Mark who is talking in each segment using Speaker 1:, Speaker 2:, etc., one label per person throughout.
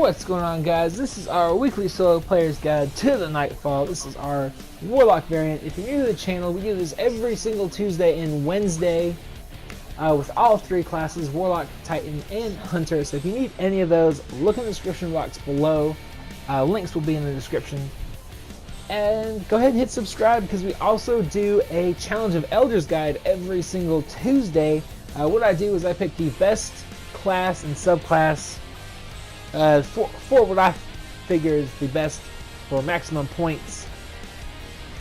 Speaker 1: What's going on, guys? This is our weekly solo player's guide to the Nightfall. This is our Warlock variant. If you're new to the channel, we do this every single Tuesday and Wednesday with all three classes, Warlock, Titan, and Hunter. So if you need any of those, look in the description box below. Links will be in the description. And go ahead and hit subscribe because we also do a Challenge of Elders guide every single Tuesday. What I do is I pick the best class and subclass for what I figure is the best for maximum points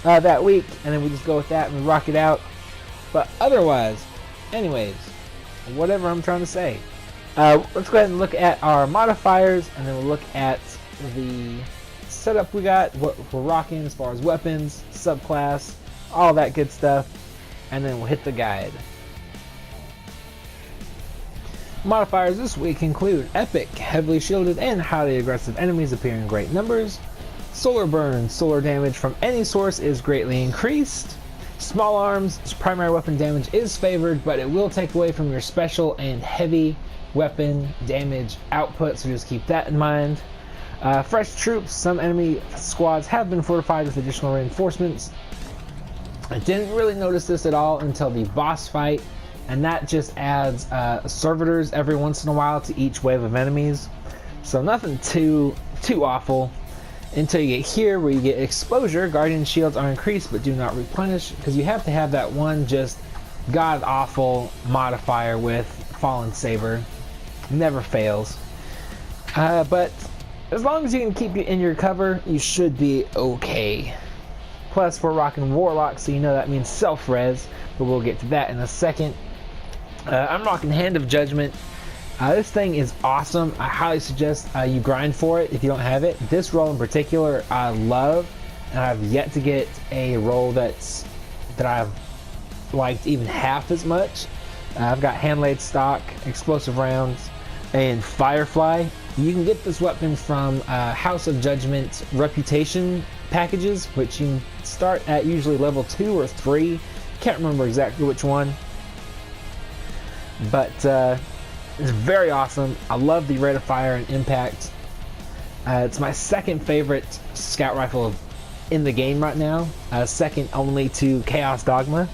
Speaker 1: that week, and then we just go with that and we rock it out. But otherwise, anyways, whatever I'm trying to say, let's go ahead and look at our modifiers, and then we'll look at the setup we got, what we're rocking as far as weapons, subclass, all that good stuff, and then we'll hit the guide. Modifiers this week include epic, heavily shielded, and highly aggressive enemies appear in great numbers. Solar burn, solar damage from any source is greatly increased. Small arms, primary weapon damage is favored, but it will take away from your special and heavy weapon damage output, so just keep that in mind. Fresh troops, some enemy squads have been fortified with additional reinforcements. I didn't really notice this at all until the boss fight, and that just adds servitors every once in a while to each wave of enemies. So nothing too awful until you get here where you get exposure. Guardian shields are increased but do not replenish, because you have to have that one just god awful modifier with Fallen Saber. Never fails. But as long as you can keep it in your cover, you should be okay. Plus we're rocking Warlock, so you know that means self-res, but we'll get to that in a second. I'm rocking Hand of Judgment. This thing is awesome. I highly suggest you grind for it if you don't have it. This role in particular I love, and I've yet to get a role that I've liked even half as much. I've got Handlaid Stock, Explosive Rounds, and Firefly. You can get this weapon from House of Judgment Reputation packages, which you can start at usually level 2 or 3. Can't remember exactly which one. But it's very awesome. I love the rate of fire and impact. It's my second favorite scout rifle in the game right now, second only to Chaos Dogma.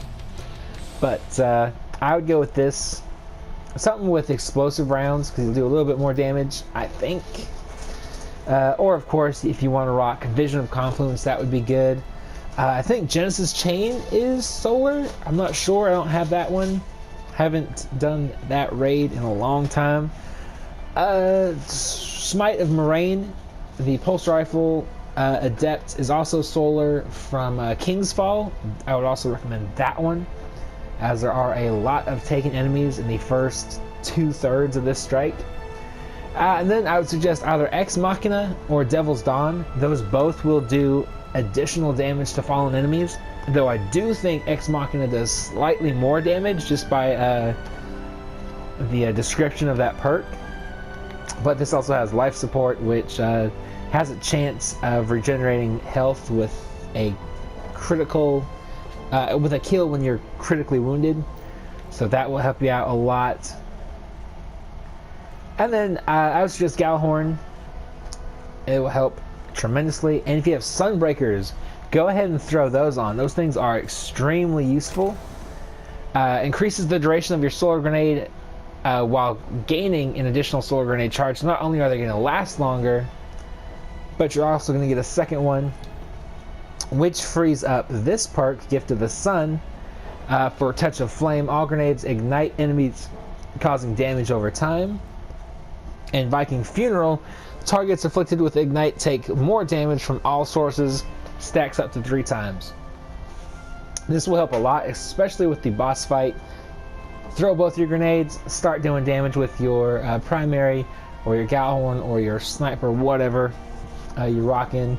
Speaker 1: But I would go with this, something with explosive rounds, because you'll do a little bit more damage, I think. Or of course, if you want to rock Vision of Confluence, that would be good. I think Genesis Chain is solar. I'm not sure. I don't have that one. Haven't done that raid in a long time. Smite of Moraine, the pulse rifle adept, is also solar from King's Fall. I would also recommend that one, as there are a lot of taken enemies in the first 2/3 of this strike. And then I would suggest either Ex Machina or Devil's Dawn. Those both will do additional damage to fallen enemies, though I do think Ex Machina does slightly more damage just by the description of that perk. But this also has life support, which has a chance of regenerating health with a critical with a kill when you're critically wounded, so that will help you out a lot. And then I would suggest Galhorn. It will help tremendously. And if you have Sunbreakers, go ahead and throw those on. Those things are extremely useful. Increases the duration of your solar grenade while gaining an additional solar grenade charge. So not only are they going to last longer, but you're also going to get a second one, which frees up this perk, Gift of the Sun, for Touch of Flame. All grenades ignite enemies, causing damage over time. And Viking Funeral, targets afflicted with Ignite take more damage from all sources, stacks up to 3 times. This will help a lot, especially with the boss fight. Throw both your grenades, start doing damage with your primary, or your Galhorn, or your sniper, whatever you're rocking.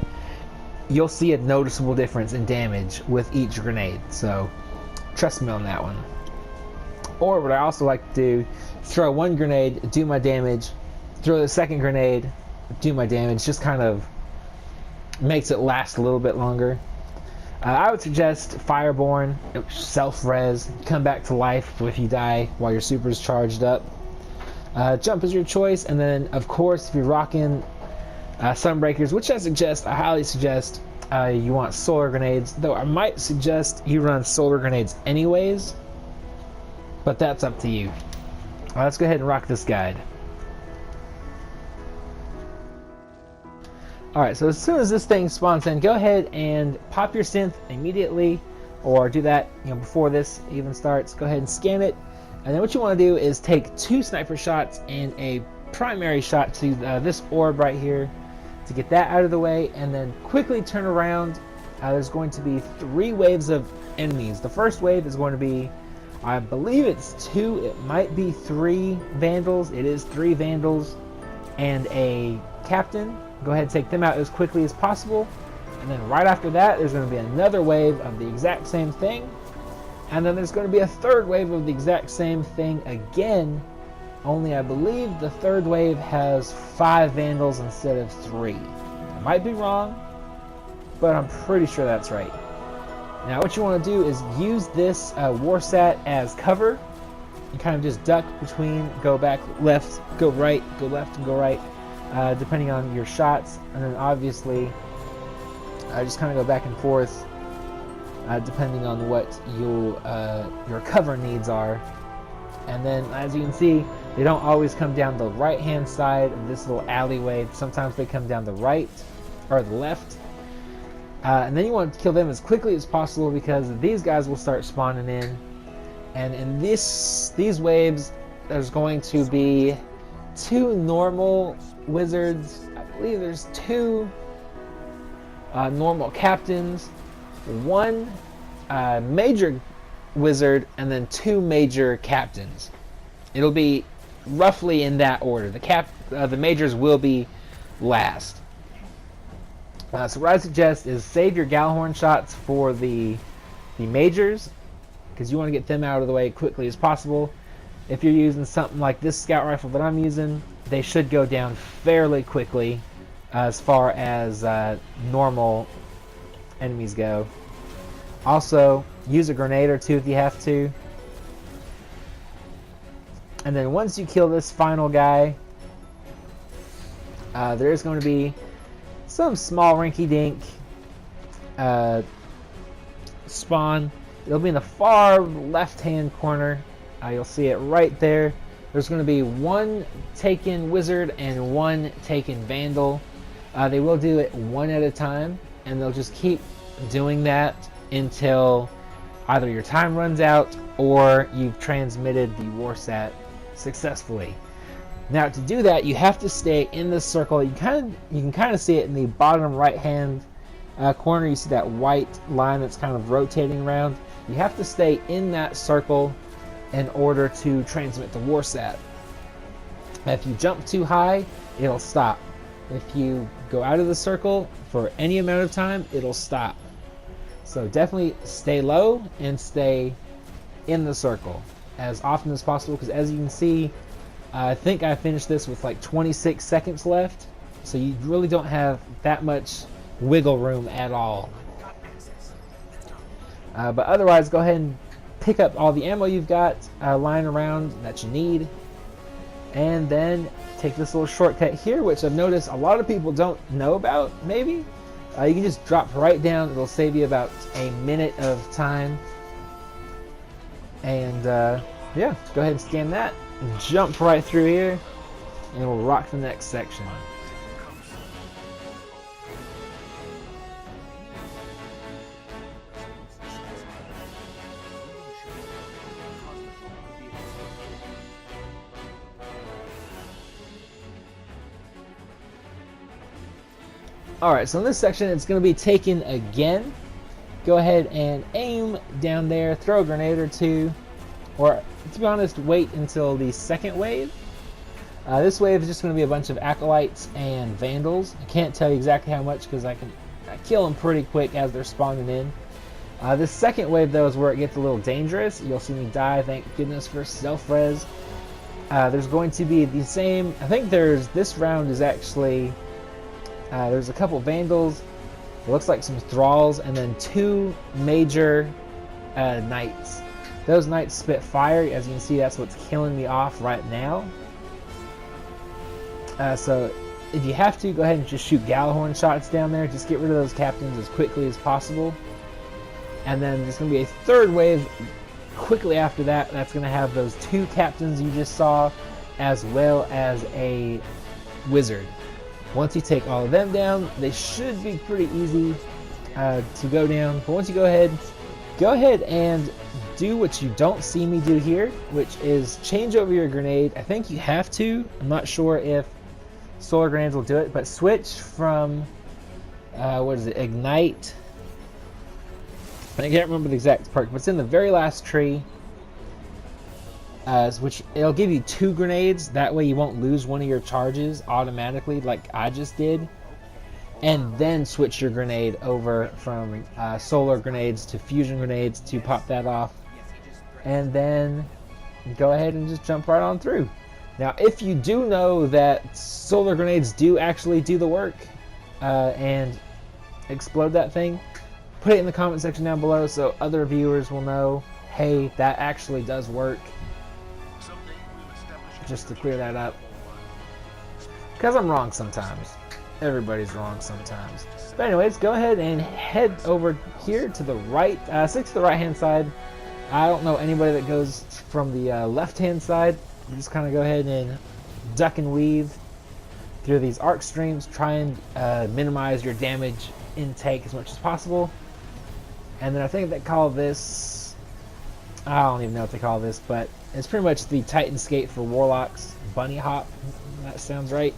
Speaker 1: You'll see a noticeable difference in damage with each grenade, so trust me on that one. Or what I also like to do, throw one grenade, do my damage, throw the second grenade, do my damage. Just kind of makes it last a little bit longer. I would suggest Fireborn, self-res, come back to life if you die while your super is charged up. Jump is your choice, and then of course if you're rocking Sunbreakers, which I highly suggest you want solar grenades, though I might suggest you run solar grenades anyways, but that's up to you. Let's go ahead and rock this guide. Alright, so as soon as this thing spawns in, go ahead and pop your synth immediately, or do that before this even starts. Go ahead and scan it, and then what you want to do is take 2 sniper shots and a primary shot to this orb right here to get that out of the way, and then quickly turn around. There's going to be 3 waves of enemies. The first wave is going to be, I believe it's 2, it might be 3 vandals. It is 3 vandals and a captain. Go ahead and take them out as quickly as possible, and then right after that there's going to be another wave of the exact same thing, and then there's going to be a 3rd wave of the exact same thing again, only I believe the 3rd wave has 5 vandals instead of 3. I might be wrong, but I'm pretty sure that's right. Now what you want to do is use this warsat as cover and kind of just duck between, go back, left, go right, go left, and go right, depending on your shots, and then obviously just kind of go back and forth depending on what your cover needs are. And then as you can see, they don't always come down the right hand side of this little alleyway. Sometimes they come down the right or the left, and then you want to kill them as quickly as possible, because these guys will start spawning in. And in these waves there's going to be 2 normal wizards. I believe there's 2 normal captains, 1 major wizard, and then 2 major captains. It'll be roughly in that order. The majors will be last. So what I suggest is save your Galhorn shots for the majors, because you want to get them out of the way quickly as possible. If you're using something like this scout rifle that I'm using, they should go down fairly quickly as far as normal enemies go. Also, use a grenade or 2 if you have to. And then once you kill this final guy, there's going to be some small rinky-dink spawn. It'll be in the far left-hand corner. You'll see it right there. There's going to be 1 taken wizard and 1 taken vandal. They will do it 1 at a time, and they'll just keep doing that until either your time runs out or you've transmitted the warsat successfully. Now to do that, you have to stay in this circle. You can kind of see it in the bottom right hand corner. You see that white line that's kind of rotating around. You have to stay in that circle in order to transmit the warsat. If you jump too high, it'll stop. If you go out of the circle for any amount of time, it'll stop. So definitely stay low and stay in the circle as often as possible, because as you can see, I think I finished this with like 26 seconds left, so you really don't have that much wiggle room at all. But otherwise, go ahead and pick up all the ammo you've got lying around that you need, and then take this little shortcut here, which I've noticed a lot of people don't know about. Maybe you can just drop right down. It'll save you about a minute of time. And yeah, go ahead and scan that, jump right through here, and we'll rock the next section. Alright, so in this section it's going to be taken again. Go ahead and aim down there, throw a grenade or 2, or to be honest, wait until the second wave. This wave is just going to be a bunch of acolytes and vandals. I can't tell you exactly how much because I kill them pretty quick as they're spawning in. This second wave though is where it gets a little dangerous. You'll see me die, thank goodness for self-res. There's going to be the same, I think this round is actually, there's a couple vandals, it looks like some thralls, and then 2 major knights. Those knights spit fire. As you can see, that's what's killing me off right now. So if you have to, go ahead and just shoot Gallahorn shots down there. Just get rid of those captains as quickly as possible. And then there's going to be a third wave quickly after that. That's going to have those 2 captains you just saw, as well as a wizard. Once you take all of them down, they should be pretty easy to go down. But once you go ahead and do what you don't see me do here, which is change over your grenade. I think you have to. I'm not sure if solar grenades will do it, but switch from what is it, ignite. I can't remember the exact perk, but it's in the very last tree, which it'll give you 2 grenades. That way you won't lose one of your charges automatically like I just did. And then switch your grenade over from solar grenades to fusion grenades to pop that off. And then go ahead and just jump right on through. Now, if you do know that solar grenades do actually do the work and explode that thing, put it in the comment section down below so other viewers will know, hey, that actually does work. Just to clear that up. Because I'm wrong sometimes. Everybody's wrong sometimes. But anyways, go ahead and head over here to the right, stick to the right hand side. I don't know anybody that goes from the left hand side. You just kind of go ahead and duck and weave through these arc streams. Try and minimize your damage intake as much as possible. And then I think they call this, I don't even know what they call this, but it's pretty much the Titan skate for Warlocks. Bunny hop, that sounds right.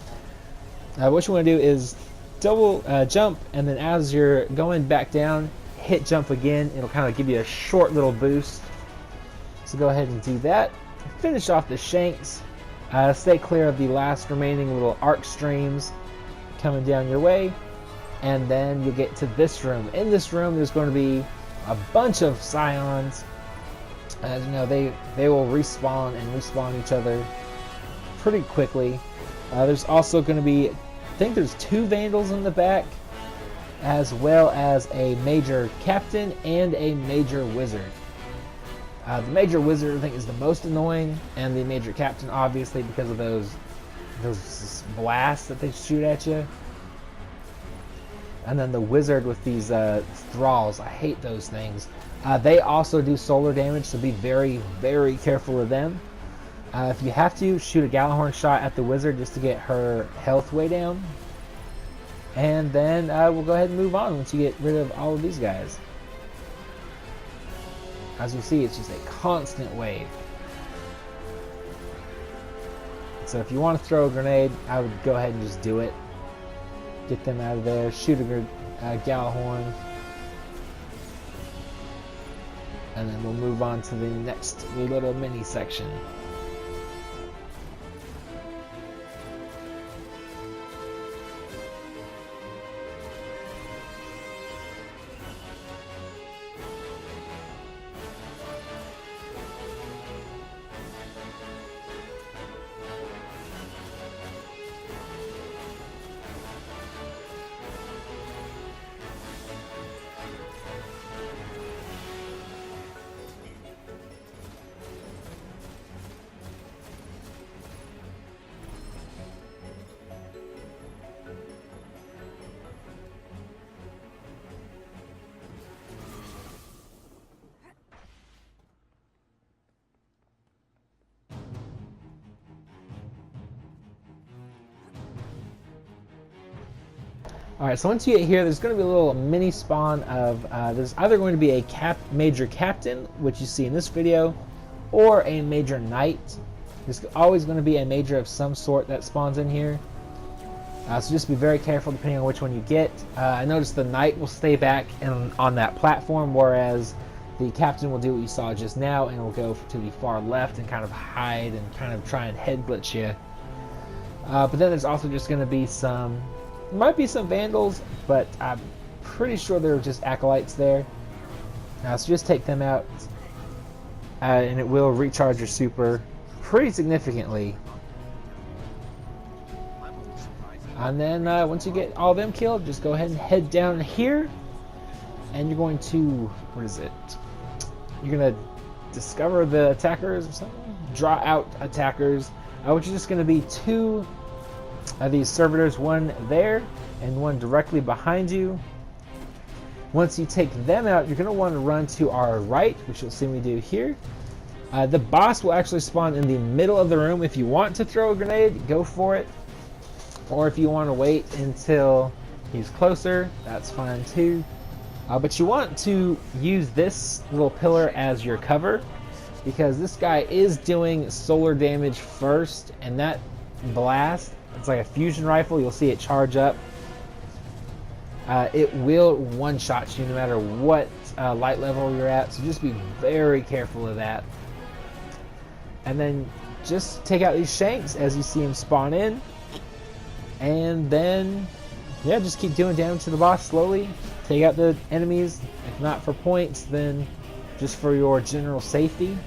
Speaker 1: What you want to do is double jump, and then as you're going back down, hit jump again. It'll kind of give you a short little boost. So go ahead and do that. Finish off the Shanks. Stay clear of the last remaining little arc streams coming down your way. And then you'll get to this room. In this room, there's going to be a bunch of Scions. As you know, they will respawn and respawn each other pretty quickly. There's also going to be, I think there's 2 Vandals in the back, as well as a Major Captain and a Major Wizard. The Major Wizard, I think, is the most annoying, and the Major Captain, obviously, because of those blasts that they shoot at you. And then the Wizard with these thralls. I hate those things. They also do solar damage, so be very, very careful of them. If you have to, shoot a Gallahorn shot at the Wizard just to get her health way down. And then we'll go ahead and move on once you get rid of all of these guys. As you see, it's just a constant wave. So if you want to throw a grenade, I would go ahead and just do it. Get them out of there. Shoot a Gallahorn. And then we'll move on to the next little mini section. Alright, so once you get here, there's going to be a little mini spawn of, there's either going to be a Major Captain, which you see in this video, or a Major Knight. There's always going to be a Major of some sort that spawns in here. So just be very careful depending on which one you get. I noticed the Knight will stay back on that platform, whereas the Captain will do what you saw just now, and will go to the far left and kind of hide and kind of try and head glitch you. But then there's also just going to be some... There might be some Vandals, but I'm pretty sure they're just Acolytes there. So just take them out, and it will recharge your super pretty significantly. And then once you get all of them killed, just go ahead and head down here, and you're going to, what is it? You're going to discover the attackers or something? Draw out attackers, which is just going to be 2 these servitors, one there and one directly behind you. Once you take them out, you're going to want to run to our right, which you'll see me do here. The boss will actually spawn in the middle of the room. If you want to throw a grenade, go for it. Or if you want to wait until he's closer, that's fine too. But you want to use this little pillar as your cover, because this guy is doing solar damage first, and that blast, it's like a fusion rifle. You'll see it charge up. It will one-shot you no matter what light level you're at, so just be very careful of that. And then just take out these Shanks as you see him spawn in, and then yeah, just keep doing damage to the boss slowly. Take out the enemies, if not for points, then just for your general safety.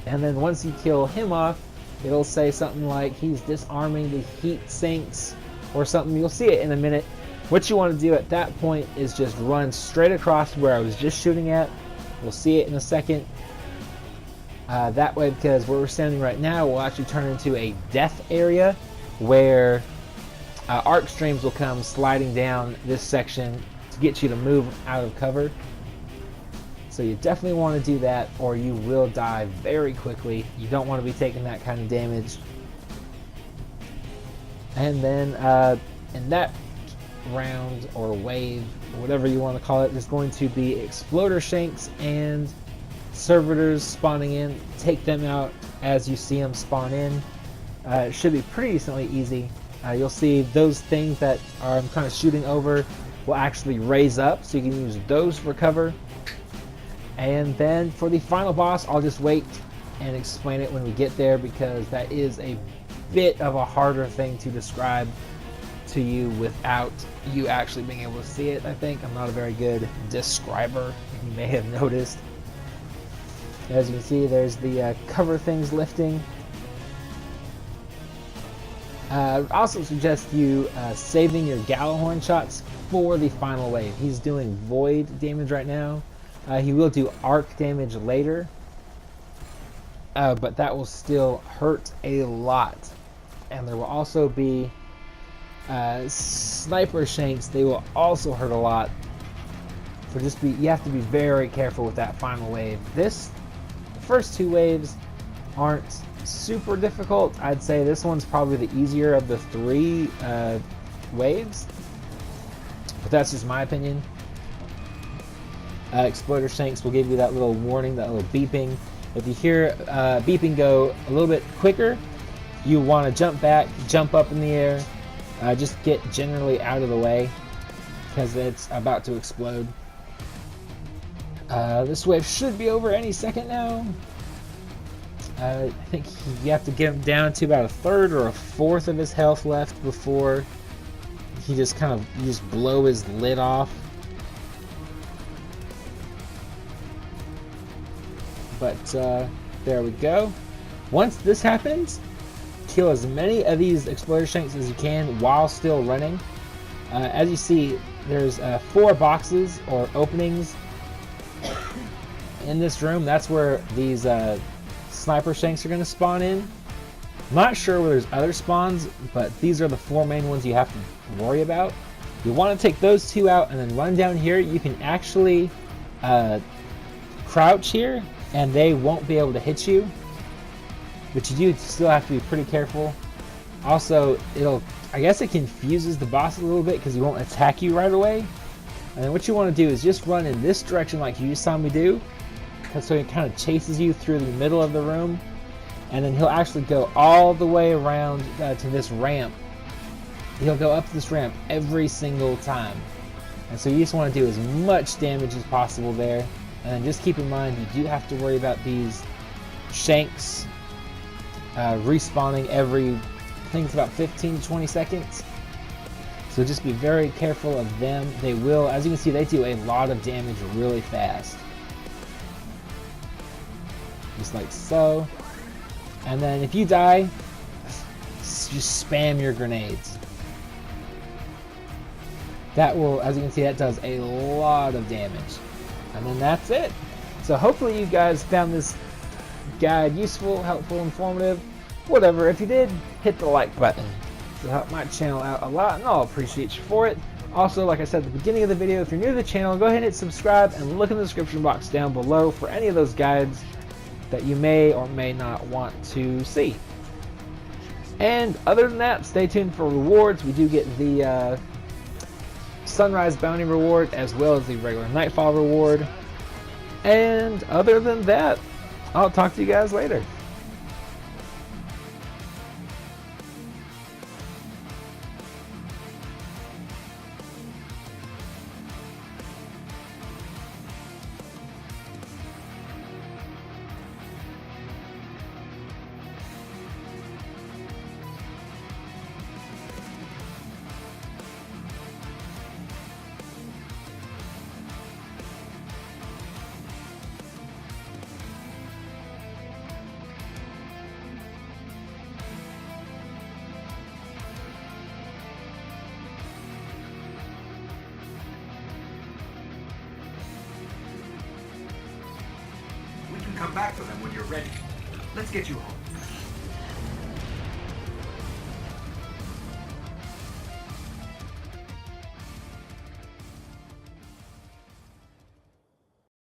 Speaker 1: And then once you kill him off, it'll say something like he's disarming the heat sinks or something. You'll see it in a minute. What you want to do at that point is just run straight across where I was just shooting at. We'll see it in a second. That way, because where we're standing right now will actually turn into a death area where arc streams will come sliding down this section to get you to move out of cover. So you definitely want to do that, or you will die very quickly. You don't want to be taking that kind of damage. And then in that round or wave, or whatever you want to call it, there's going to be exploder Shanks and servitors spawning in. Take them out as you see them spawn in. It should be pretty decently easy. You'll see those things that I'm kind of shooting over will actually raise up, so you can use those for cover. And then for the final boss, I'll just wait and explain it when we get there, because that is a bit of a harder thing to describe to you without you actually being able to see it. I think I'm not a very good describer, you may have noticed. As you can see, there's the cover things lifting. I would also suggest you saving your Gallahorn shots for the final wave. He's doing void damage right now. He will do arc damage later, but that will still hurt a lot. And there will also be sniper Shanks. They will also hurt a lot. So you have to be very careful with that final wave. The first two waves aren't super difficult. I'd say this one's probably the easier of the three waves, but that's just my opinion. Exploder Shanks will give you that little warning, that little beeping. If you hear beeping go a little bit quicker, you want to jump back, jump up in the air, just get generally out of the way because it's about to explode. This wave should be over any second now. I think you have to get him down to about a third or a fourth of his health left before you just blow his lid off. But there we go. Once this happens, kill as many of these exploder Shanks as you can while still running. As you see, there's 4 boxes or openings in this room. That's where these sniper Shanks are going to spawn in. I'm not sure where there's other spawns, but these are the 4 main ones you have to worry about. You want to take those 2 out and then run down here. You can actually crouch here and they won't be able to hit you, but you do still have to be pretty careful. Also, I guess it confuses the boss a little bit because he won't attack you right away. And then what you want to do is just run in this direction like you just saw me do, so he kind of chases you through the middle of the room, and then he'll actually go all the way around to this ramp. He'll go up this ramp every single time, and so you just want to do as much damage as possible there. And then just keep in mind, you do have to worry about these Shanks respawning every, I think it's about 15 to 20 seconds. So just be very careful of them. They will, as you can see, they do a lot of damage really fast. Just like so. And then if you die, just spam your grenades. That will, as you can see, that does a lot of damage. And then that's it. So hopefully you guys found this guide useful, helpful, informative. Whatever, if you did, hit the like button. It'll help my channel out a lot, and I'll appreciate you for it. Also, like I said at the beginning of the video, if you're new to the channel, go ahead and hit subscribe and look in the description box down below for any of those guides that you may or may not want to see. And other than that, stay tuned for rewards. We do get the Sunrise Bounty reward as well as the regular Nightfall reward. And other than that, I'll talk to you guys later.
Speaker 2: Come back for them when you're ready. Let's get you home.